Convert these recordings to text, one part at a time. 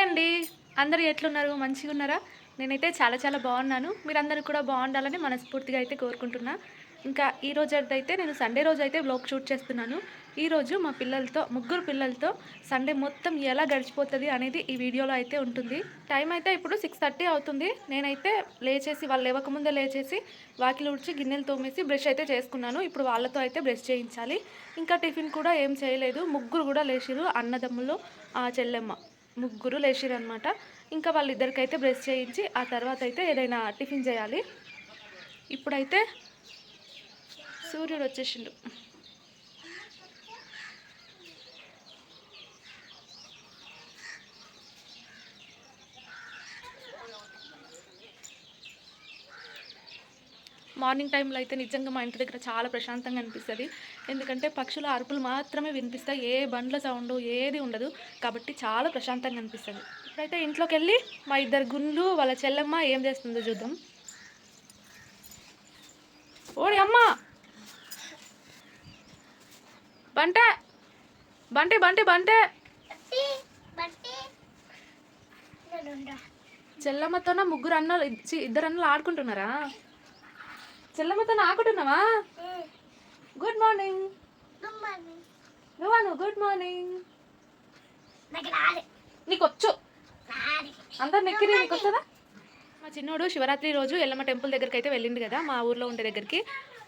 అండి. అందరూ ఎట్లున్నారు? మంచిగున్నారా? నేనైతే చాలా బాగున్నాను. మీరందరూ కూడా బాగుండాలని మనస్ఫూర్తిగా అయితే కోరుకుంటున్నా. ఇంకా ఈ రోజైతే నేను సండే రోజైతే వ్లాగ్ షూట్ చేస్తున్నాను. ఈరోజు మా పిల్లలతో, ముగ్గురు పిల్లలతో సండే మొత్తం ఎలా గడిచిపోతది అనేది ఈ వీడియోలో అయితే ఉంటుంది. టైం అయితే ఇప్పుడు 6:30 అవుతుంది. నేనైతే లేచేసి వాళ్ళు లేవకముందే లేచేసి వాకిలి ఊడ్చి గిన్నెలు తోమేసి బ్రష్ అయితే చేసుకున్నాను. ఇప్పుడు వాళ్ళతో అయితే బ్రష్ చేయించాలి. ఇంకా టిఫిన్ కూడా ఏం చేయలేదు. ముగ్గురు కూడా లేచిర్రు. అన్నదమ్ములు, చెల్లెమ్మ ముగ్గురు లేచిరనమాట. ఇంకా వాళ్ళిద్దరికైతే బ్రష్ చేయించి ఆ తర్వాత అయితే ఏదైనా టిఫిన్ చేయాలి. ఇప్పుడైతే సూర్యుడు వచ్చేసిండు. మార్నింగ్ టైంలో అయితే నిజంగా మా ఇంటి దగ్గర చాలా ప్రశాంతంగా అనిపిస్తుంది. ఎందుకంటే పక్షుల అరుపులు మాత్రమే వినిపిస్తాయి. ఏ బండ్ల సౌండ్ ఏది ఉండదు. కాబట్టి చాలా ప్రశాంతంగా అనిపిస్తుంది. ఇప్పుడైతే ఇంట్లోకి వెళ్ళి మా ఇద్దరు గుండ్లు వాళ్ళ చెల్లెమ్మ ఏం చేస్తుందో చూద్దాం. ఓడి అమ్మ బంటే బంటే బంటే బంటే చెల్లమ్మతోన ముగ్గురు అన్నలు ఇద్దరు అన్నలు ఆడుకుంటున్నారా? చెల్లమ్మతో ఆడుకుంటున్నావా? Good morning. నువ్వు గుడ్ మార్నింగ్. నీకు వచ్చు, అందరు నెక్కిరి నీకు వస్తుందా? మా చిన్నోడు శివరాత్రి రోజు ఎల్లమ్మ టెంపుల్ దగ్గరికి అయితే వెళ్ళిండు కదా, మా ఊర్లో ఉండే దగ్గరికి.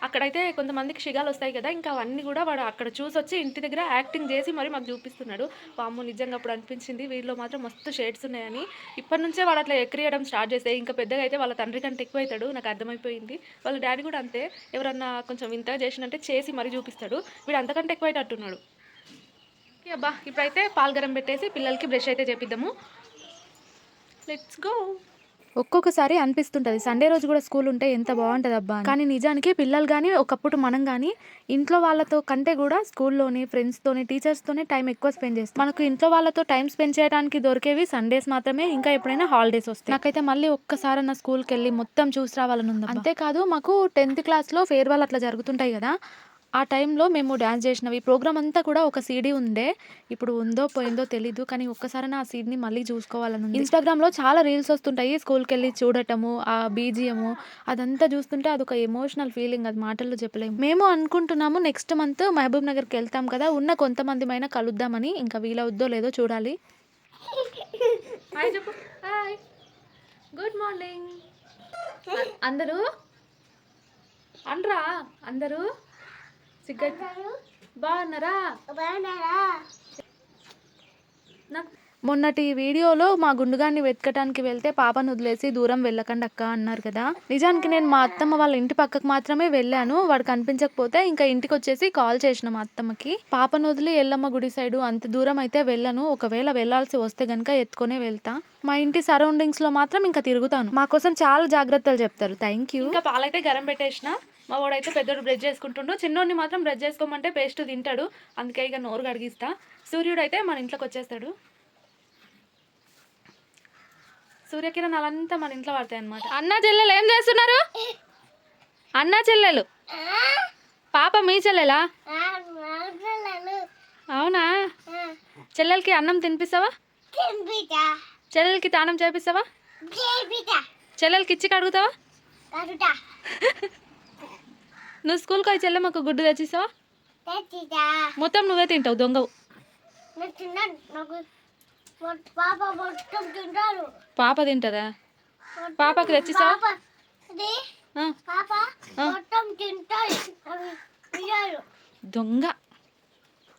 అక్కడైతే కొంతమందికి షిగాలు వస్తాయి కదా, ఇంకా అవన్నీ కూడా వాడు అక్కడ చూసొచ్చి ఇంటి దగ్గర యాక్టింగ్ చేసి మరి మాకు చూపిస్తున్నాడు. పాము నిజంగా అప్పుడు అనిపించింది వీళ్ళు మాత్రం మస్తు షేడ్స్ ఉన్నాయని. ఇప్పటి నుంచే వాడు అట్లా ఎక్కిరియడం స్టార్ట్ చేస్తే ఇంకా పెద్దగా అయితే వాళ్ళ తండ్రి కంటే ఎక్కువ అవుతాడు, నాకు అర్థమైపోయింది. వాళ్ళ డాడీ కూడా అంతే, ఎవరన్నా కొంచెం వింతగా చేసినంటే చేసి మరీ చూపిస్తాడు. వీడు అంతకంటే ఎక్కువ అట్టున్నాడు. అబ్బా ఇప్పుడైతే పాలు గరం పెట్టేసి పిల్లలకి బ్రష్ అయితే చేపిద్దాము. Let's go. ఒక్కొక్కసారి అనిపిస్తుంటుంది సండే రోజు కూడా స్కూల్ ఉంటే ఎంత బాగుంటుంది అబ్బా. కానీ నిజానికి పిల్లలు కానీ ఒకప్పుడు మనం కానీ ఇంట్లో వాళ్ళతో కంటే కూడా స్కూల్లోని ఫ్రెండ్స్తోని టీచర్స్తోనే టైం ఎక్కువ స్పెండ్ చేస్తాం. మనకు ఇంట్లో వాళ్ళతో టైం స్పెండ్ చేయడానికి దొరికేవి సండేస్ మాత్రమే, ఇంకా ఎప్పుడైనా హాలిడేస్ వస్తాయి. నాకైతే మళ్ళీ ఒక్కసారన్నా స్కూల్కి వెళ్ళి మొత్తం చూసి రావాలని ఉంది. అంతేకాదు మాకు 10th క్లాస్లో ఫేర్వెల్ అట్లా జరుగుతుంటాయి కదా, ఆ టైంలో మేము డ్యాన్స్ చేసినవి ప్రోగ్రామ్ అంతా కూడా ఒక సీడీ ఉండే. ఇప్పుడు ఉందో పోయిందో తెలీదు, కానీ ఒక్కసారి ఆ సీడీని మళ్ళీ చూసుకోవాలని. ఇన్స్టాగ్రామ్లో చాలా రీల్స్ వస్తుంటాయి స్కూల్కి వెళ్ళి చూడటము, ఆ బీజిఎము అదంతా చూస్తుంటే అదొక ఎమోషనల్ ఫీలింగ్, అది మాటల్లో చెప్పలేము. మేము అనుకుంటున్నాము నెక్స్ట్ మంత్ మహబూబ్ నగర్కి వెళ్తాం కదా, ఉన్న కొంతమందిమైనా కలుద్దామని. ఇంకా వీలవుద్దో లేదో చూడాలి. హాయ్ చెప్పు. Hi, good morning. అందరూ అనరా, అందరూ బాగున్నారా? మొన్నటి వీడియోలో మా గుండుగాన్ని వెతకటానికి వెళ్తే పాపను వదిలేసి దూరం వెళ్ళకండి అక్క అన్నారు కదా. నిజానికి నేను మా అత్తమ్మ వాళ్ళ ఇంటి పక్కకు మాత్రమే వెళ్ళాను. వాడు కనిపించకపోతే ఇంకా ఇంటికి వచ్చేసి కాల్ చేసిన మా అత్తమ్మకి. పాపను వదిలి ఎల్లమ్మ గుడి సైడు అంత దూరం అయితే వెళ్ళను, ఒకవేళ వెళ్లాల్సి వస్తే గనక ఎత్తుకొనే వెళ్తా. మా ఇంటి సరౌండింగ్స్ లో మాత్రం ఇంకా తిరుగుతాను. మా కోసం చాలా జాగ్రత్తలు చెప్తారు. Thank you. ఇంకా పాలైతే గరం పెట్టేసిన. మా వాడైతే పెద్దోడు బ్రష్ చేసుకుంటుండు, చిన్నోడిని మాత్రం బ్రష్ చేసుకోమంటే పేస్ట్ తింటాడు, అందుకే ఇక నోరు కడిగిస్తా. సూర్యుడు అయితే మన ఇంట్లోకి వచ్చేస్తాడు. సూర్యకిరణాలంతా మన ఇంట్లో పడతాయి అనమాట. అన్న చెల్లెలు ఏం చేస్తున్నారు? అన్న చెల్లెలు, పాప మీ చెల్లెలా? అవునా? చెల్లెలకి అన్నం తినిపిస్తావా? చెల్లెలకి తానం చేపిస్తావా? చెల్లెలకి ఇచ్చి కడుగుతావా? నువ్వు స్కూల్కి పోయి చెల్లెమ్మకు గుడ్డు తెచ్చిస్తావా? మొత్తం నువ్వే తింటావు, దొంగవు. పాప తింటదా? పాపకి తెచ్చిస్తావా? దొంగ.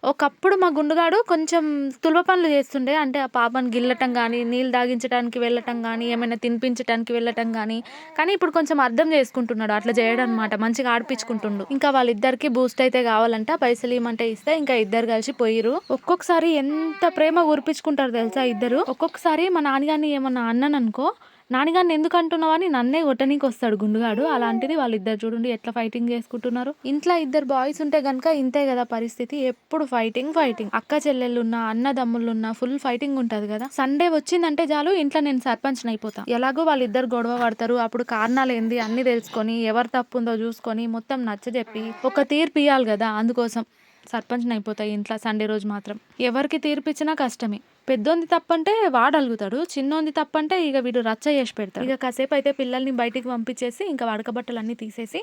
ఒకప్పుడు మా గుండుగాడు కొంచెం తులవ పనులు చేస్తుండే, అంటే ఆ పాపను గిల్లటం కానీ, నీళ్ళు తాగించడానికి వెళ్ళటం కానీ, ఏమైనా తినిపించడానికి వెళ్ళటం కానీ. కానీ ఇప్పుడు కొంచెం అర్థం చేసుకుంటున్నాడు అట్లా చేయడం అనమాట, మంచిగా ఆడిపించుకుంటుండు. ఇంకా వాళ్ళిద్దరికి బూస్ట్ అయితే కావాలంట, పైసలు ఇవ్వమంటే ఇస్తే ఇంకా ఇద్దరు కలిసి పోయిరు. ఒక్కొక్కసారి ఎంత ప్రేమ ఊరిపించుకుంటారు తెలుసా ఇద్దరు. ఒక్కొక్కసారి మా నాన్నగారిని ఏమన్నా అన్నాను అనుకో, నాన్నగారిని ఎందుకు అంటున్నావు అని నన్నే కొట్టనీకి వస్తాడు గుండుగాడు. అలాంటిది వాళ్ళిద్దరు చూడండి ఎట్లా ఫైటింగ్ చేసుకుంటున్నారు. ఇంట్లో ఇద్దరు బాయ్స్ ఉంటే గనక ఇంతే కదా పరిస్థితి, ఎప్పుడు ఫైటింగ్. అక్క చెల్లెళ్ళున్నా అన్నదమ్ముళ్ళున్నా ఫుల్ ఫైటింగ్ ఉంటది కదా. సండే వచ్చిందంటే చాలు ఇంట్లో నేను సర్పంచ్ అయిపోతా. ఎలాగో వాళ్ళిద్దరు గొడవ పడతారు, అప్పుడు కారణాలు ఏంది అన్ని తెలుసుకొని ఎవరు తప్పు ఉందో చూసుకొని మొత్తం నచ్చజెప్పి ఒక తీర్పు ఇవ్వాలి కదా, అందుకోసం సర్పంచ్ అయిపోతాయి ఇంట్లో సండే రోజు మాత్రం. ఎవరికి తీర్పిచ్చినా కష్టమే. పెద్దోంది తప్పంటే వాడు అలుగుతాడు, చిన్నోంది తప్పంటే ఇక వీడు రచ్చ చేసి పెడతాడు. ఇక కాసేపు అయితే పిల్లల్ని బయటికి పంపించేసి ఇంకా వడకబట్టలు అన్నీ తీసేసి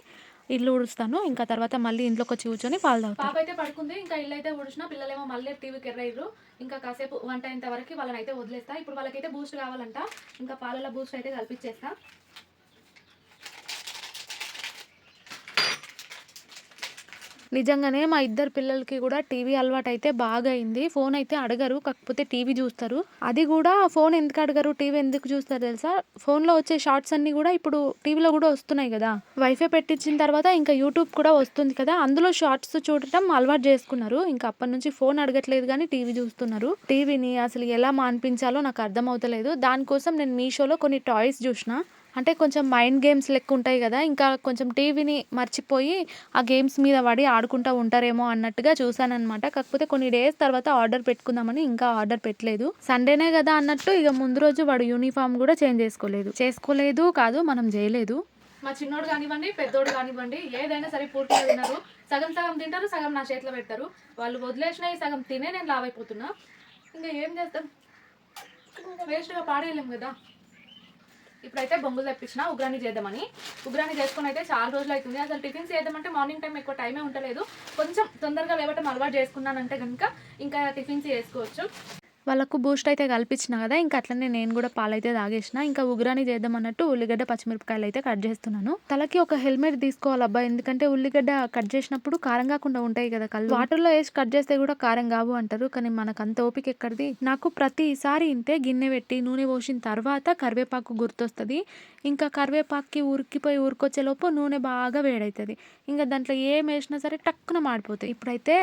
ఇల్లు ఊడుస్తాను. ఇంకా తర్వాత మళ్ళీ ఇంట్లోకి వచ్చి కూర్చొని పాలు తాగుతాను. పాప అయితే పడుకుంది, ఇంకా ఇల్లు అయితే ఊడిచిన, పిల్లలేమో మళ్ళీ టీవీకి ఎర్రయ్యారు. ఇంకా కాసేపు వంట అయినంత వరకు వాళ్ళని అయితే వదిలేస్తా. ఇప్పుడు వాళ్ళకైతే బూస్ట్ కావాలంట, ఇంకా పాలలో బూస్ట్ అయితే కల్పించేస్తా. నిజంగానే మా ఇద్దరు పిల్లలకి కూడా టీవీ అలవాటు అయితే బాగా అయింది. ఫోన్ అయితే అడగరు, కాకపోతే టీవీ చూస్తారు. అది కూడా ఫోన్ ఎందుకు అడగరు, టీవీ ఎందుకు చూస్తారు తెలుసా? ఫోన్లో వచ్చే షార్ట్స్ అన్నీ కూడా ఇప్పుడు టీవీలో కూడా వస్తున్నాయి కదా. వైఫై పెట్టించిన తర్వాత ఇంకా యూట్యూబ్ కూడా వస్తుంది కదా, అందులో షార్ట్స్ చూడటం అలవాటు చేసుకున్నారు. ఇంకా అప్పటి నుంచి ఫోన్ అడగట్లేదు కానీ టీవీ చూస్తున్నారు. టీవీని అసలు ఎలా మాన్పించాలో నాకు అర్థం అవుతలేదు. దానికోసం నేను మీషోలో కొన్ని టాయ్స్ చూసిన. అంటే కొంచెం మైండ్ గేమ్స్ లెక్క ఉంటాయి కదా, ఇంకా కొంచెం టీవీని మర్చిపోయి ఆ గేమ్స్ మీద పడి ఆడుకుంటూ ఉంటారేమో అన్నట్టుగా చూసానమాట. కాకపోతే కొన్ని డేస్ తర్వాత ఆర్డర్ పెట్టుకుందామని ఇంకా ఆర్డర్ పెట్టలేదు. సండేనే కదా అన్నట్టు ఇక ముందు రోజు వాడు యూనిఫామ్ కూడా చేంజ్ చేసుకోలేదు కాదు, మనం చేయలేదు. మా చిన్నోడు కానివ్వండి, పెద్దోడు కానివ్వండి, ఏదైనా సరే పూర్తిగా తినరు. సగం సగం తింటారు, సగం నా చేతిలో పెడతారు. వాళ్ళు వదిలేసిన ఈ సగం తినే నేను లావైపోతున్నా. ఇంకా ఏం చేస్తాం, వేస్ట్గా పాడేయలేం కదా. ఇప్పుడైతే బొంగులు తెప్పించిన ఉగ్రాని చేద్దామని. ఉగ్రాని చేసుకుని అయితే చాలా రోజులు అవుతుంది. అసలు టిఫిన్స్ చేద్దామంటే మార్నింగ్ టైం ఎక్కువ టైమే ఉండలేదు. కొంచెం తొందరగా లేవటం అలవాటు చేసుకున్నానంటే కనుక ఇంకా టిఫిన్స్ చేసుకోవచ్చు. వాళ్ళకు బూస్ట్ అయితే కల్పించిన కదా, ఇంకా అట్లనే నేను కూడా పాలైతే తాగేసిన. ఇంకా ఉగ్రాని చేద్దాం అన్నట్టు ఉల్లిగడ్డ పచ్చిమిరపకాయలు అయితే కట్ చేస్తున్నాను. తలకి ఒక హెల్మెట్ తీసుకోవాలబ్బా, ఎందుకంటే ఉల్లిగడ్డ కట్ చేసినప్పుడు కారం కాకుండా ఉంటాయి కదా కళ్ళు. వాటర్లో వేసి కట్ చేస్తే కూడా కారం కావు అంటారు, కానీ మనకు అంత ఓపిక ఎక్కడిది. నాకు ప్రతిసారి ఇంతే గిన్నె పెట్టి నూనె పోసిన తర్వాత కరివేపాకు గుర్తొస్తుంది. ఇంకా కరివేపాకుకి ఉరికిపోయి ఊరుకొచ్చేలోపు నూనె బాగా వేడవుతుంది. ఇంకా దాంట్లో ఏం వేసినా సరే టక్కున మాడిపోతాయి. ఇప్పుడైతే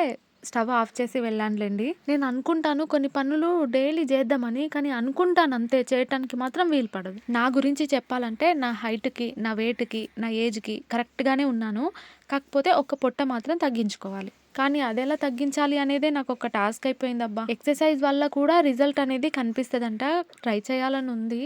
స్టవ్ ఆఫ్ చేసి వెళ్ళానులేండి. నేను అనుకుంటాను కొన్ని పనులు డైలీ చేద్దామని, కానీ అనుకుంటాను అంతే, చేయటానికి మాత్రం వీలు పడదు. నా గురించి చెప్పాలంటే నా హైట్కి, నా వెయిట్కి, నా ఏజ్కి కరెక్ట్గానే ఉన్నాను. కాకపోతే ఒక పొట్ట మాత్రం తగ్గించుకోవాలి. కానీ అదెలా తగ్గించాలి అనేదే నాకు ఒక టాస్క్ అయిపోయిందబ్బా. ఎక్సర్సైజ్ వల్ల కూడా రిజల్ట్ అనేది కనిపిస్తుందంట, ట్రై చేయాలని ఉంది.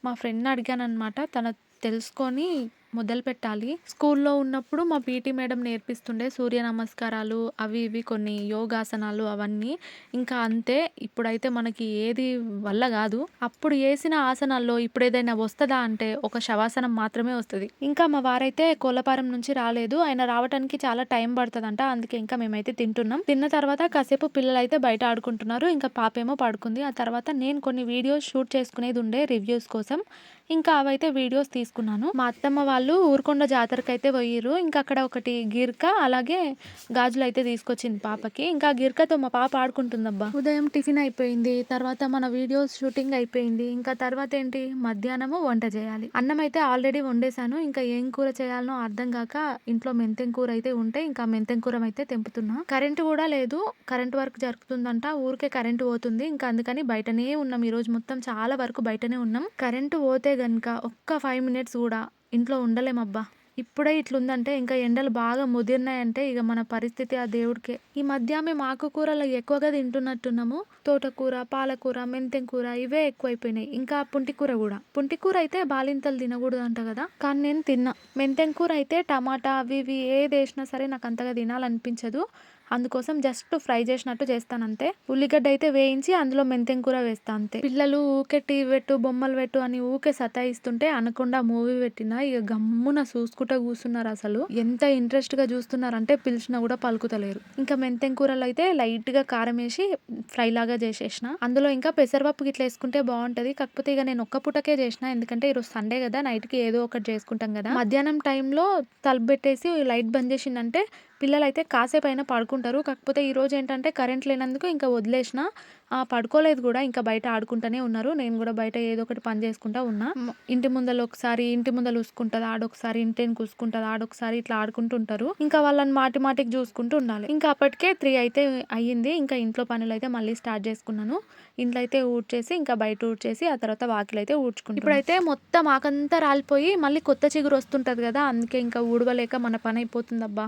మా ఫ్రెండ్ని అడిగాను అనమాట, తన తెలుసుకొని మొదలు పెట్టాలి. స్కూల్లో ఉన్నప్పుడు మా పీటీ మేడం నేర్పిస్తుండే సూర్య నమస్కారాలు అవి ఇవి కొన్ని యోగాసనాలు అవన్నీ. ఇంకా అంతే, ఇప్పుడైతే మనకి ఏది వల్ల కాదు. అప్పుడు వేసిన ఆసనాల్లో ఇప్పుడు ఏదైనా వస్తుందా అంటే ఒక శవాసనం మాత్రమే వస్తుంది. ఇంకా మా వారైతే కోళ్ళపారం నుంచి రాలేదు, ఆయన రావడానికి చాలా టైం పడుతుందంట. అందుకే ఇంకా మేమైతే తింటున్నాం. తిన్న తర్వాత కాసేపు పిల్లలు అయితే బయట ఆడుకుంటున్నారు, ఇంకా పాపేమో పడుకుంది. ఆ తర్వాత నేను కొన్ని వీడియోస్ షూట్ చేసుకునేది ఉండే రివ్యూస్ కోసం, ఇంకా అవైతే వీడియోస్ తీసుకున్నాను. మా అత్తమ్మ వాళ్ళు ఊరుకొండ జాతరకు అయితే పోయిర్రు. ఇంకా అక్కడ ఒకటి గిర్క అలాగే గాజులు అయితే తీసుకొచ్చింది పాపకి. ఇంకా గిర్కతో మా పాప ఆడుకుంటుందబ్బా. ఉదయం టిఫిన్ అయిపోయింది, తర్వాత మన వీడియోస్ షూటింగ్ అయిపోయింది. ఇంకా తర్వాత ఏంటి, మధ్యాహ్నము వంట చేయాలి. అన్నం అయితే ఆల్రెడీ వండేసాను, ఇంకా ఏం కూర చేయాలనో అర్థం కాక ఇంట్లో మెంతెం కూర అయితే ఉంటే ఇంకా మెంతెం కూర అయితే తెంపుతున్నా. కరెంటు కూడా లేదు, కరెంట్ వర్క్ జరుగుతుందంట, ఊరికే కరెంటు పోతుంది. ఇంకా అందుకని బయటనే ఉన్నాం, ఈ రోజు మొత్తం చాలా వరకు బయటనే ఉన్నాం. కరెంటు పోతే గనుక ఒక్క 5 మినిట్స్ కూడా ఇంట్లో ఉండలేమబ్బా. ఇప్పుడే ఇట్లుందంటే ఇంకా ఎండలు బాగా ముదిరినాయంటే ఇక మన పరిస్థితి ఆ దేవుడికే. ఈ మధ్య మేము ఆకుకూరలు ఎక్కువగా తింటున్నట్టున్నాము. తోటకూర, పాలకూర, మెంతెం కూర ఇవే ఎక్కువైపోయినాయి. ఇంకా పుంటికూర కూడా. పుంటికూర అయితే బాలింతలు తినకూడదు అంట కదా, కానీ నేను తిన్నా. మెంతెం కూర అయితే టమాటా అవి ఇవి ఏది వేసినా సరే నాకు అంతగా తినాలనిపించదు. అందుకోసం జస్ట్ ఫ్రై చేసినట్టు చేస్తాను అంతే. ఉల్లిగడ్డ అయితే వేయించి అందులో మెంతెం కూర వేస్తా అంతే. పిల్లలు ఊకే టీవీ పెట్టు, బొమ్మలు పెట్టు అని ఊకే సతాయిస్తుంటే అనకుండా మూవీ పెట్టినా ఇక గమ్మున చూసుకుంటూ కూర్చున్నారు. అసలు ఎంత ఇంట్రెస్ట్ గా చూస్తున్నారంటే పిలిచినా కూడా పలుకుతలేరు. ఇంకా మెంతెం కూరలు అయితే లైట్ గా కారం వేసి ఫ్రై లాగా చేసేసిన. అందులో ఇంకా పెసరపప్పు గిట్ల వేసుకుంటే బాగుంటది. కాకపోతే ఇక నేను ఒక్క పూటకే చేసిన, ఎందుకంటే ఈరోజు సండే కదా, నైట్ కి ఏదో ఒకటి చేసుకుంటాం కదా. మధ్యాహ్నం టైంలో తలుపు పెట్టేసి లైట్ బంద్ చేసిందంటే పిల్లలు అయితే కాసేపు అయినా పడుకుంటారు. కాకపోతే ఈరోజు ఏంటంటే కరెంట్ లేనందుకు ఇంకా వదిలేసిన, పడుకోలేదు కూడా, ఇంకా బయట ఆడుకుంటూనే ఉన్నారు. నేను కూడా బయట ఏదో ఒకటి పని చేసుకుంటా ఉన్నా. ఇంటి ముందర ఒకసారి ఇంటి ముందర చూసుకుంటుంది, ఆడొకసారి ఇంటిని కూసుకుంటుంది, ఆడొకసారి ఇట్లా ఆడుకుంటుంటారు. ఇంకా వాళ్ళని మాటికి చూసుకుంటూ ఉండాలి. ఇంకా అప్పటికే 3 అయితే అయ్యింది. ఇంకా ఇంట్లో పనులు అయితే మళ్ళీ స్టార్ట్ చేసుకున్నాను. ఇంట్లో అయితే ఊడ్చేసి ఇంకా బయట ఊడ్చేసి ఆ తర్వాత వాకిలు అయితే ఊడ్చుకుంటాను. ఇప్పుడైతే మొత్తం ఆకంతా రాలిపోయి మళ్ళీ కొత్త చిగురు వస్తుంటది కదా, అందుకే ఇంకా ఊడవలేక మన పని అయిపోతుంది అబ్బా.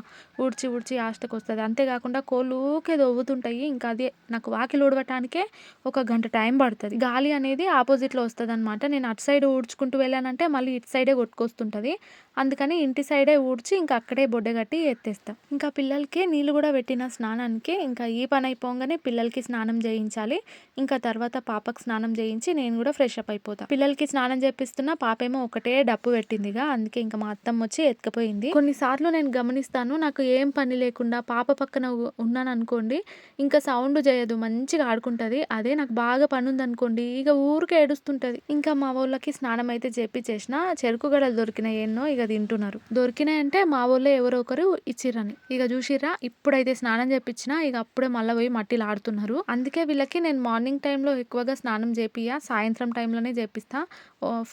ఊడ్చి ఆస్టకు వస్తుంది. అంతేకాకుండా కోళ్ళు ఊకే దొవ్వుతుంటాయి. ఇంకా అదే నాకు వాకిలు ఊడవటానికి ఊడ్చడానికే ఒక గంట టైం పడుతుంది. గాలి అనేది ఆపోజిట్లో వస్తుంది అనమాట. నేను అటు సైడ్ ఊడ్చుకుంటూ వెళ్ళానంటే మళ్ళీ ఇటు సైడే కొట్టుకొస్తుంటుంది. అందుకని ఇంటి సైడే ఊడ్చి ఇంకా అక్కడే బొడ్డ కట్టి ఎత్తేస్తా. ఇంకా పిల్లలకి నీళ్ళు కూడా పెట్టిన స్నానానికి. ఇంకా ఈ పని అయిపోగానే పిల్లలకి స్నానం చేయించాలి. ఇంకా తర్వాత పాపకు స్నానం చేయించి నేను కూడా ఫ్రెష్ అప్ అయిపోతా. పిల్లలకి స్నానం చేపిస్తున్నా, పాపేమో ఒకటే డప్పు పెట్టిందిగా, అందుకే ఇంకా మా అత్తమ్మ వచ్చి ఎత్తుకుపోయింది. కొన్నిసార్లు నేను గమనిస్తాను, నాకు ఏం పని లేకుండా పాప పక్కన ఉన్నాను అనుకోండి, ఇంకా సౌండ్ చేయదు, మంచిగా ఆడుకుంటుంది. అదే నాకు బాగా పని ఉందనుకోండి, ఇక ఊరికే ఏడుస్తుంటుంది. ఇంకా మా వాళ్ళకి స్నానం అయితే చేపించేసిన. చెరుకు గడలు దొరికినాయి ఎన్నో, ఇక తింటున్నారు. దొరికినాయంటే మా వాళ్ళే ఎవరో ఒకరు ఇచ్చిరని. ఇక చూసిర్రా, ఇప్పుడైతే స్నానం చేపించిన, ఇక అప్పుడే మళ్ళీ పోయి మట్టిలో ఆడుతున్నారు. అందుకే వీళ్ళకి నేను మార్నింగ్ టైంలో ఎక్కువగా స్నానం చేపియా, సాయంత్రం టైంలోనే చేపిస్తా.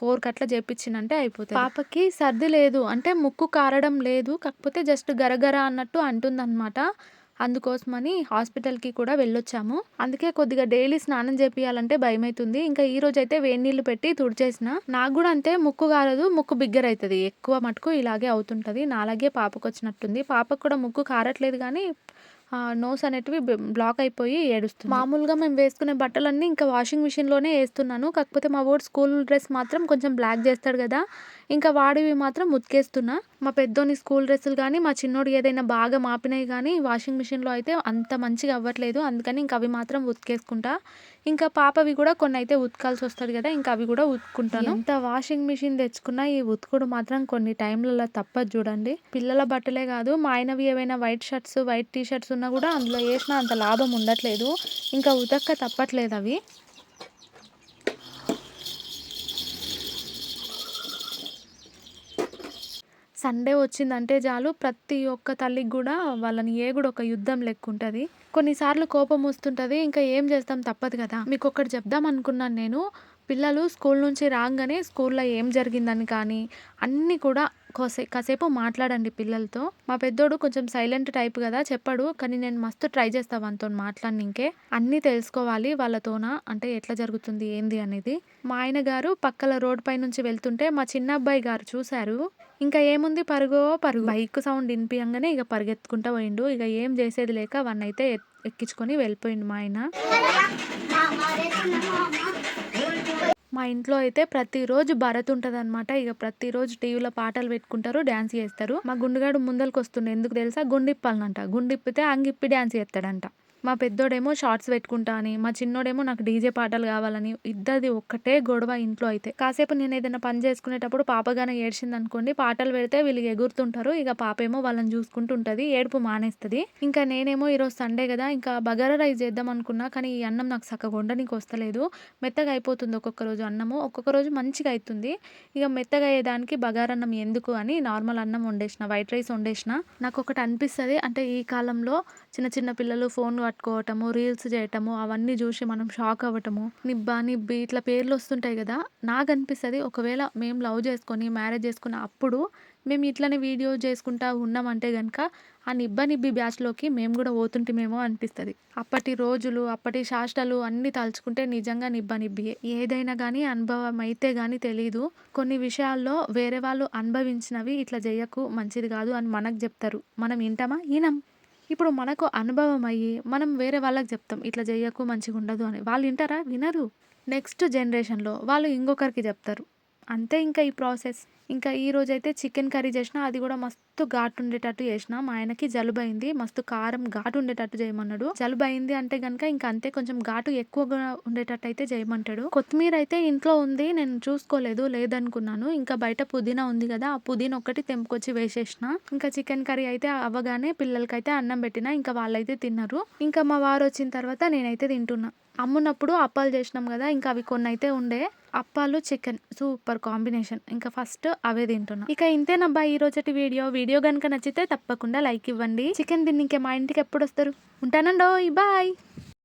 4 అట్లా చేపించినంటే అయిపోతుంది. పాపకి సర్ది లేదు అంటే ముక్కు కారడం లేదు, కాకపోతే జస్ట్ గరగర అన్నట్టు అంటుందన్నమాట. అందుకోసమని హాస్పిటల్కి కూడా వెళ్ళొచ్చాము. అందుకే కొద్దిగా డైలీ స్నానం చేపియాలంటే భయమవుతుంది. ఇంకా ఈ రోజు అయితే వేడి నీళ్ళు పెట్టి తుడిచేసిన. నాకు కూడా అంతే, ముక్కు కారదు, ముక్కు బిగ్గరవుతుంది. ఎక్కువ మటుకు ఇలాగే అవుతుంటుంది. నాలాగే పాపకు వచ్చినట్టుంది. పాపకు కూడా ముక్కు కారట్లేదు కానీ నోస్ అనేటివి బ్లాక్ అయిపోయి ఏడుస్తుంది. మామూలుగా మేము వేసుకునే బట్టలన్నీ ఇంకా వాషింగ్ మిషన్లోనే వేస్తున్నాను. కాకపోతే మా వాడు స్కూల్ డ్రెస్ మాత్రం కొంచెం బ్లాక్ చేస్తాడు కదా, ఇంకా వాడివి మాత్రం ఉతికేస్తున్నా. మా పెద్దోని స్కూల్ డ్రెస్సులు కానీ మా చిన్నోడు ఏదైనా బాగా మాపినాయి కానీ వాషింగ్ మిషన్లో అయితే అంత మంచిగా అవ్వట్లేదు. అందుకని ఇంకా అవి మాత్రం ఉతికేసుకుంటా. ఇంకా పాపవి కూడా కొన్ని అయితే ఉతకాల్సి వస్తుంది కదా, ఇంకా అవి కూడా ఉతుక్కుంటాను. ఎంత వాషింగ్ మిషన్ తెచ్చుకున్నా ఈ ఉతుకుడు మాత్రం కొన్ని టైంలలో తప్పదు చూడండి. పిల్లల బట్టలే కాదు, మా ఆయనవి ఏవైనా white shirts, white T shirts ఉన్నా కూడా అందులో వేసినా అంత లాభం ఉండట్లేదు. ఇంకా ఉతక్క తప్పట్లేదు అవి. సండే వచ్చిందంటే చాలు, ప్రతి ఒక్క తల్లికి కూడా వాళ్ళని ఏగుడు ఒక యుద్ధం లెక్క ఉంటుంది. కొన్నిసార్లు కోపం వస్తుంటుంది, ఇంకా ఏం చేస్తాం, తప్పదు కదా. మీకు ఒకటి చెప్దాం అనుకున్నాను నేను. పిల్లలు స్కూల్ నుంచి రాగానే స్కూల్లో ఏం జరిగిందని కానీ అన్నీ కూడా కాసేపు మాట్లాడండి పిల్లలతో. మా పెద్దోడు కొంచెం సైలెంట్ టైప్ కదా, చెప్పాడు. కానీ నేను మస్తు ట్రై చేస్తా వాళ్ళతో మాట్లాడనికే. అన్నీ తెలుసుకోవాలి వాళ్ళతోన, అంటే ఎట్లా జరుగుతుంది ఏంది అనేది. మా ఆయన గారు పక్కల రోడ్ పై నుంచి వెళ్తుంటే మా చిన్న అబ్బాయి గారు చూశారు. ఇంకా ఏముంది, పరుగు బైక్ సౌండ్ వినిపియంగానే ఇక పరిగెత్తుకుంటా పోయిండు. ఇక ఏం చేసేది లేక వాడినైతే ఎక్కించుకొని వెళ్ళిపోయిండు మా ఆయన. మా ఇంట్లో అయితే ప్రతిరోజు భరత్ ఉంటుంది అనమాట. ఇక ప్రతిరోజు టీవీలో పాటలు పెట్టుకుంటారు, డ్యాన్స్ చేస్తారు. మా గుండుగాడు ముందరికి వస్తుండే, ఎందుకు తెలుసా, గుండిప్పాలనంట. గుండిప్పితే అంగిప్పి డ్యాన్స్ చేస్తాడంట. మా పెద్దోడేమో షార్ట్స్ పెట్టుకుంటా అని, మా చిన్నోడేమో నాకు డీజే పాటలు కావాలని. ఇద్దరిది ఒక్కటే గొడవ ఇంట్లో అయితే. కాసేపు నేను ఏదైనా పని చేసుకునేటప్పుడు పాపగానే ఏడ్చింది అనుకోండి, పాటలు పెడితే వీళ్ళు ఎగురుతుంటారు. ఇక పాపేమో వాళ్ళని చూసుకుంటూ ఉంటుంది, ఏడుపు మానేస్తుంది. ఇంకా నేనేమో ఈరోజు సండే కదా, ఇంకా బగారా రైస్ చేద్దాం అనుకున్నా. కానీ ఈ అన్నం నాకు చక్కగా వండనీకి వస్తలేదు. మెత్తగా అయిపోతుంది ఒక్కొక్క రోజు అన్నము, ఒక్కొక్క రోజు మంచిగా అవుతుంది. ఇక మెత్తగా అయ్యేదానికి బగారన్నం ఎందుకు అని నార్మల్ అన్నం వండేసిన, వైట్ రైస్ వండేసిన. నాకు ఒకటి అనిపిస్తుంది, అంటే ఈ కాలంలో చిన్న చిన్న పిల్లలు ఫోన్లు పట్టుకోవటము, రీల్స్ చేయటము, అవన్నీ చూసి మనం షాక్ అవ్వటము, నిబ్బా నిబ్బి ఇట్లా పేర్లు వస్తుంటాయి కదా. నాకు అనిపిస్తుంది, ఒకవేళ మేము లవ్ చేసుకొని మ్యారేజ్ చేసుకున్న అప్పుడు మేము ఇట్లనే వీడియో చేసుకుంటా ఉన్నామంటే కనుక ఆ నిబ్బి బ్యాచ్లోకి మేము కూడా పోతుంటేమేమో అనిపిస్తుంది. అప్పటి రోజులు, అప్పటి శాస్త్రాలు అన్నీ తలుచుకుంటే నిజంగా నిబ్బియే. ఏదైనా కానీ అనుభవం అయితే కానీ తెలీదు. కొన్ని విషయాల్లో వేరే వాళ్ళు అనుభవించినవి ఇట్లా చేయకు, మంచిది కాదు అని మనకు చెప్తారు. మనం వింటామా? వినం. ఇప్పుడు మనకు అనుభవం అయ్యి మనం వేరే వాళ్ళకి చెప్తాం, ఇట్లా చేయకు, మంచిగా ఉండదు అని. వాళ్ళు వింటారా? వినరు. నెక్స్ట్ జనరేషన్లో వాళ్ళు ఇంకొకరికి చెప్తారు. అంతే ఇంకా ఈ ప్రాసెస్. ఇంకా ఈరోజు అయితే చికెన్ కర్రీ చేసిన, అది కూడా మస్తు ఘాటు ఉండేటట్టు చేసిన. మా ఆయనకి జలుబు అయింది, మస్తు కారం ఘాటు ఉండేటట్టు చేయమన్నాడు. జలుబు అయింది అంటే కనుక ఇంకా అంతే, కొంచెం ఘాటు ఎక్కువగా ఉండేటట్టు అయితే చేయమంటాడు. కొత్తిమీర అయితే ఇంట్లో ఉంది, నేను చూసుకోలేదు, లేదనుకున్నాను. ఇంకా బయట పుదీనా ఉంది కదా, ఆ పుదీనా ఒకటి తెంపుకొచ్చి వేసేసిన. ఇంకా చికెన్ కర్రీ అయితే అవ్వగానే పిల్లలకైతే అన్నం పెట్టిన, ఇంకా వాళ్ళైతే తిన్నారు. ఇంకా మా వారు వచ్చిన తర్వాత నేనైతే తింటున్నా. అమ్మున్నప్పుడు అప్పాలు చేసినాం కదా, ఇంకా అవి కొన్ని అయితే ఉండే. అప్పాలు చికెన్ సూపర్ కాంబినేషన్. ఇంకా ఫస్ట్ అవే తింటున్నా. ఇక ఇంతేనబ్బా ఈ రోజటి వీడియో కనుక నచ్చితే తప్పకుండా లైక్ ఇవ్వండి. చికెన్ తిన్నికే మా ఇంటికి ఎప్పుడు వస్తారు? ఉంటానండో, బాయ్.